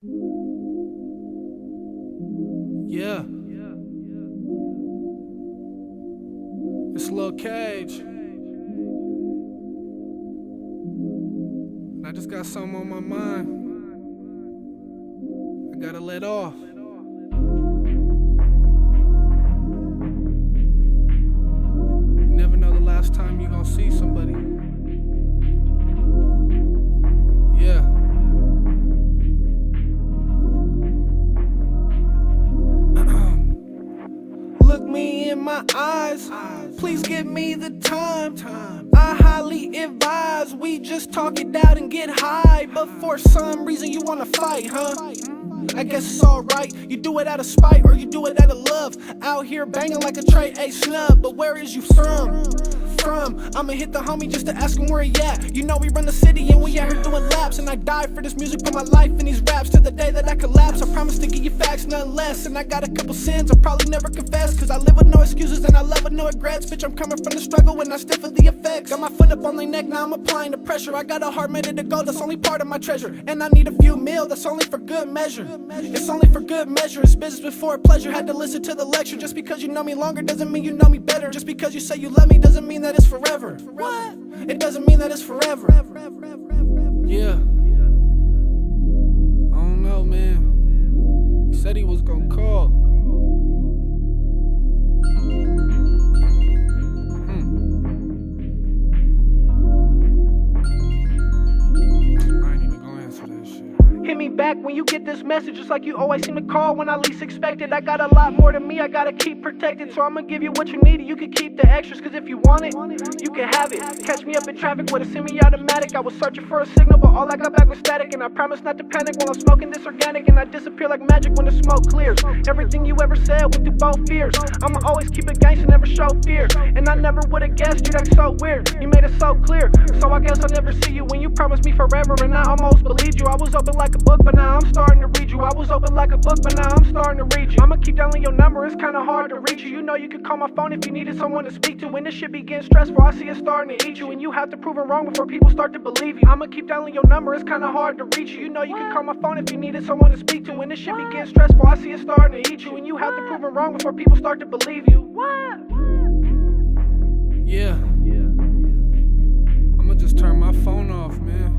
Yeah. It's Lil Cage. And I just got something on my mind. I gotta let off. You never know the last time you gon' see somebody. Yeah. Look me in my eyes, please give me the time. I highly advise we just talk it out and get high. But for some reason you wanna fight, huh? I guess it's alright. You do it out of spite or you do it out of love. Out here banging like a Trey A snub. But where is you from? I'ma hit the homie just to ask him where he at. You know we run the city and we out here doing laps. And I died for this music, put my life in these raps till the day that I collapse. I promise to give you facts, nothing less. And I got a couple sins I'll probably never confess, cause I live with no excuses and I love with no regrets. Bitch, I'm coming from the struggle and I still feel the effects. Got my foot up on their neck, now I'm applying the pressure. I got a heart made to go, that's only part of my treasure. And I need a few meal, that's only for good measure. It's only for good measure, it's business before pleasure. Had to listen to the lecture. Just because you know me longer doesn't mean you know me better. Just because you say you love me doesn't mean that it's forever. What? It doesn't mean that it's forever. Yeah. I don't know, man. He said he was gonna call. Hit me back when you get this message, just like you always seem to call when I least expect it. I got a lot more than me, I gotta keep protected. So I'ma give you what you need, you can keep the extras. Cause if you want it, you can have it. Catch me up in traffic with a semi-automatic. I was searching for a signal, but all I got back was static. And I promise not to panic while I'm smoking this organic. And I disappear like magic when the smoke clears. Everything you ever said went through both fears. I'ma always keep it gangsta, never show fear. And I never would've guessed you, that's so weird. You made it so clear, so I guess I'll never see you when you promised me forever. And I almost believed you. I was open like a book, but now I'm starting to read you. I was open like a book, but now I'm starting to read you. I'ma keep dialing your number, it's kinda hard to reach you. You know you can call my phone if you needed someone to speak to. When this shit be getting stressful, I see it starting to eat you. And you have to prove it wrong before people start to believe you. I'ma keep dialing your number, it's kinda hard to reach you. You know you can call my phone if you needed someone to speak to. When this shit be getting stressful, I see it starting to eat you. And you have to prove it wrong before people start to believe you. What? Yeah. I'ma just turn my phone off, man.